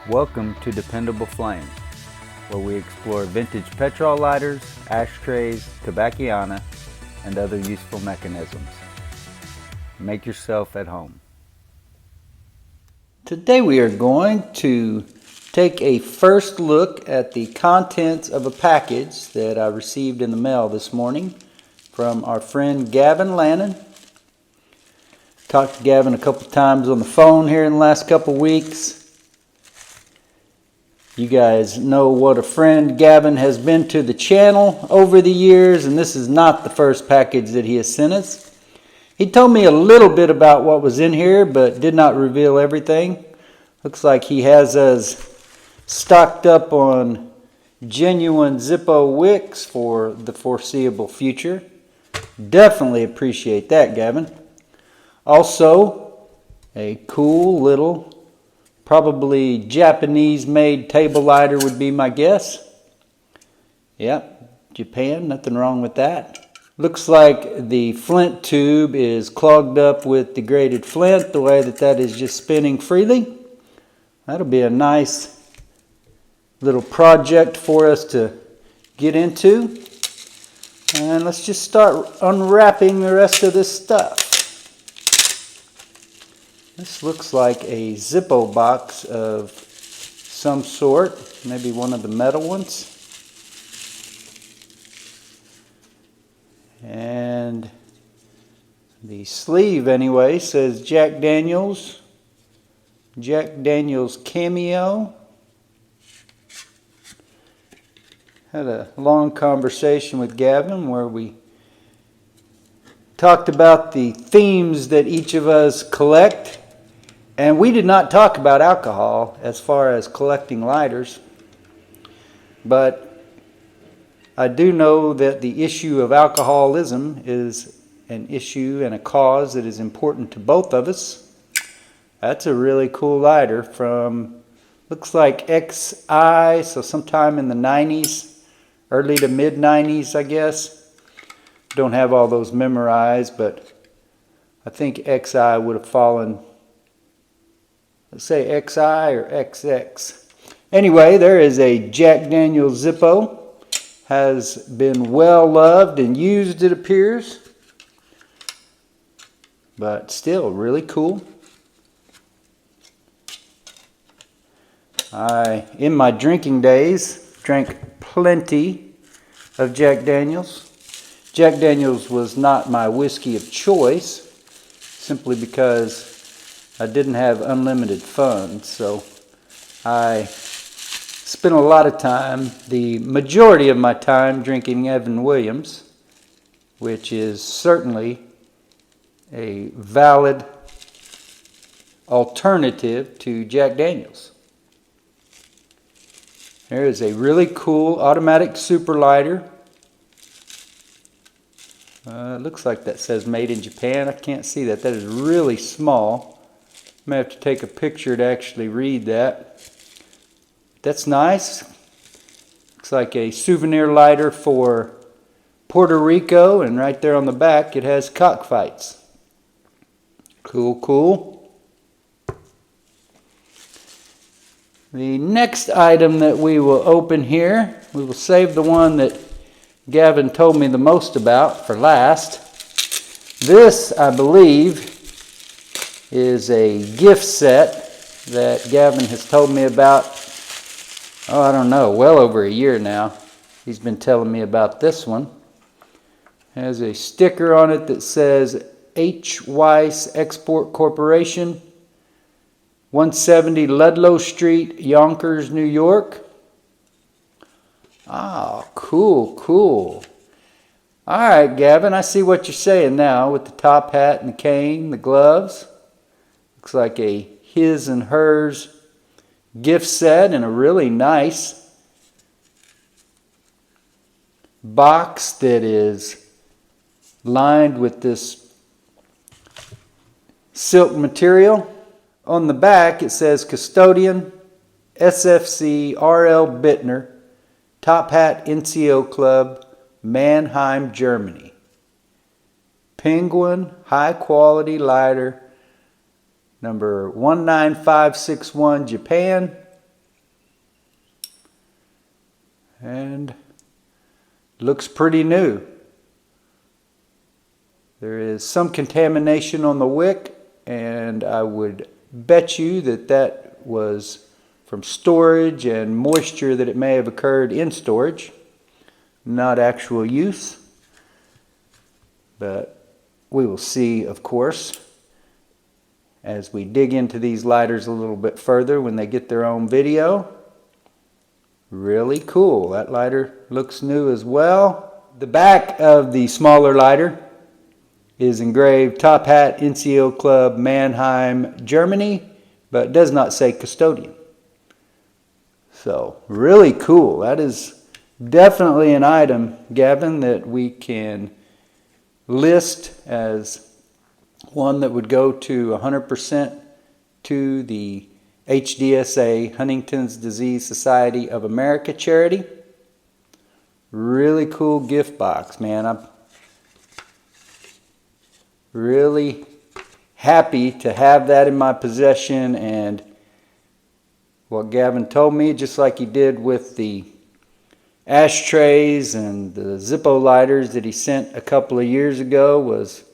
Welcome to Dependable Flame, where we explore vintage petrol lighters, ashtrays, tobacconiana, and other useful mechanisms. Make yourself at home. Today we are going to take a first look at the contents of a package that I received in the mail this morning from our friend Gavin Lannan. Talked to Gavin a couple times on the phone here in the last couple weeks. You guys know what a friend Gavin has been to the channel over the years, and this is not the first package that he has sent us. He told me a little bit about what was in here, but did not reveal everything. Looks like he has us stocked up on genuine Zippo wicks for the foreseeable future. Definitely appreciate that, Gavin. Also, a cool little, probably Japanese-made table lighter would be my guess. Yep, Japan, nothing wrong with that. Looks like the flint tube is clogged up with degraded flint, the way that is just spinning freely. That'll be a nice little project for us to get into. And let's just start unwrapping the rest of this stuff. This looks like a Zippo box of some sort, maybe one of the metal ones. And the sleeve anyway says Jack Daniels Cameo. Had a long conversation with Gavin where we talked about the themes that each of us collect. And we did not talk about alcohol as far as collecting lighters, but I do know that the issue of alcoholism is an issue and a cause that is important to both of us. That's a really cool lighter from, looks like XI, so sometime in the 90s, early to mid 90s, I guess. Don't have all those memorized, but I think XI would have fallen, let's say XI or XX. Anyway, there is a Jack Daniels Zippo. Has been well loved and used, it appears. But still, really cool. In my drinking days, drank plenty of Jack Daniels. Jack Daniels was not my whiskey of choice, simply because I didn't have unlimited funds, so I spent a lot of time, the majority of my time, drinking Evan Williams, which is certainly a valid alternative to Jack Daniels. There is a really cool automatic super lighter. It looks like that says made in Japan. I can't see that. That is really small. May have to take a picture to actually read that. That's nice. Looks like a souvenir lighter for Puerto Rico, and right there on the back it has cockfights. Cool, cool. The next item that we will open here, we will save the one that Gavin told me the most about for last. This, I believe, is a gift set that Gavin has told me about, I don't know, well over a year now. He's been telling me about this one. It has a sticker on it that says H. Weiss Export Corporation, 170 Ludlow Street, Yonkers, New York. Ah, cool, cool. All right, Gavin, I see what you're saying now with the top hat and the cane, the gloves. Looks like a his and hers gift set in a really nice box that is lined with this silk material. On the back it says Custodian, SFC, RL Bittner, Top Hat NCO Club, Mannheim, Germany. Penguin high quality lighter number 19561, Japan. and looks pretty new. There is some contamination on the wick, and I would bet you that that was from storage and moisture that it may have occurred in storage, not actual use. But we will see, of course, as we dig into these lighters a little bit further when they get their own video. Really cool. That lighter looks new as well. The back of the smaller lighter is engraved Top Hat NCO Club Mannheim, Germany, but does not say custodian. So really cool. That is definitely an item, Gavin, that we can list as one that would go to 100% to the HDSA, Huntington's Disease Society of America charity. Really cool gift box, man. I'm really happy to have that in my possession, and what Gavin told me, just like he did with the ashtrays and the Zippo lighters that he sent a couple of years ago, was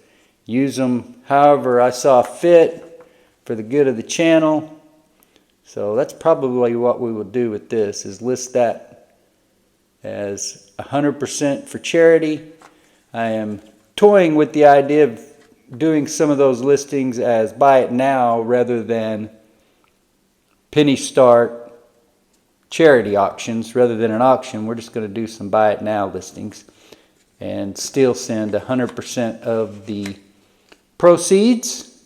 use them however I saw fit for the good of the channel. So that's probably what we will do with this, is list that as 100% for charity. I am toying with the idea of doing some of those listings as buy it now rather than penny start charity auctions. Rather than an auction, we're just going to do some buy it now listings and still send 100% of the proceeds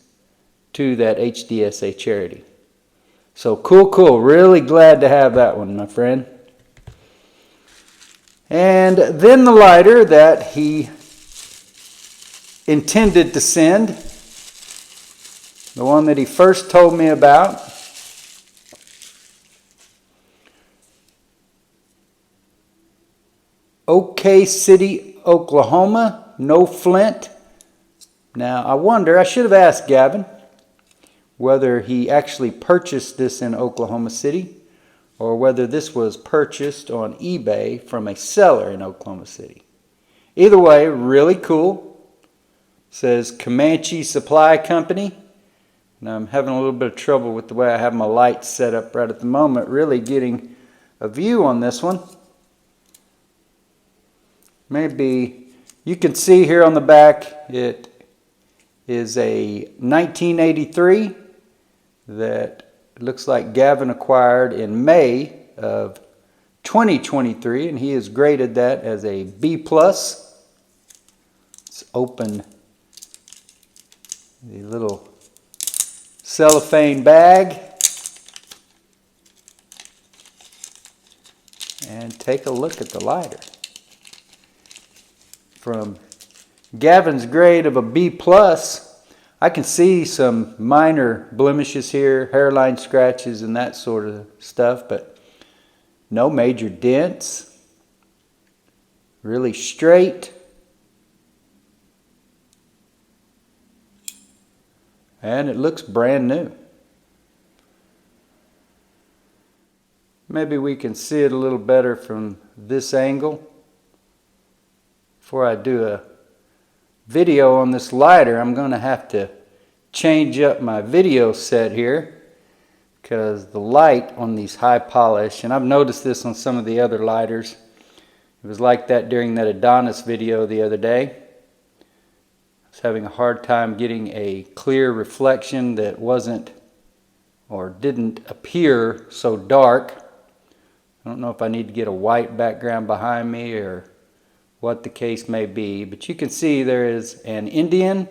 to that HDSA charity. So cool. Really glad to have that one, my friend. And then the lighter that he intended to send, the one that he first told me about, OK City, Oklahoma, no flint. Now I wonder, I should have asked Gavin whether he actually purchased this in Oklahoma City or whether this was purchased on eBay from a seller in Oklahoma City. Either way, really cool. Says Comanche Supply Company. Now I'm having a little bit of trouble with the way I have my lights set up right at the moment, really getting a view on this one. Maybe you can see here on the back it is a 1983 that looks like Gavin acquired in May of 2023, and he has graded that as a B+. Let's open the little cellophane bag and take a look at the lighter. From Gavin's grade of a B+, I can see some minor blemishes here, hairline scratches and that sort of stuff, but no major dents. Really straight. And it looks brand new. Maybe we can see it a little better from this angle. Before I do a video on this lighter, I'm going to have to change up my video set here because the light on these high polish, and I've noticed this on some of the other lighters, it was like that during that Adonis video the other day. I was having a hard time getting a clear reflection that wasn't or didn't appear so dark. I don't know if I need to get a white background behind me or what the case may be, but you can see there is an Indian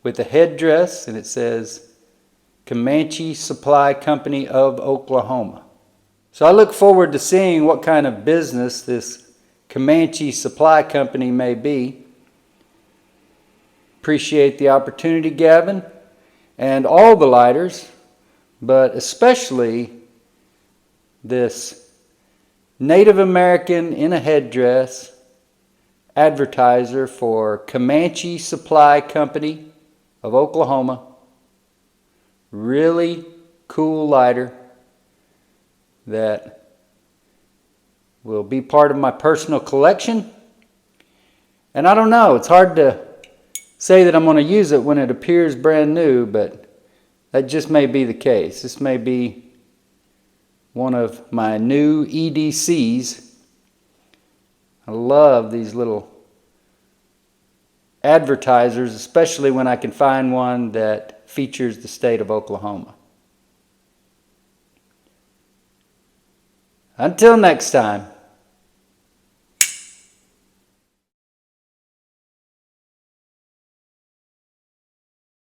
with a headdress, and it says Comanche Supply Company of Oklahoma. So I look forward to seeing what kind of business this Comanche Supply Company may be. Appreciate the opportunity, Gavin, and all the lighters, but especially this Native American in a headdress advertiser for Comanche Supply Company of Oklahoma. Really cool lighter that will be part of my personal collection. And I don't know, it's hard to say that I'm going to use it when it appears brand new, but that just may be the case. This may be one of my new EDCs. I love these little advertisers, especially when I can find one that features the state of Oklahoma. Until next time.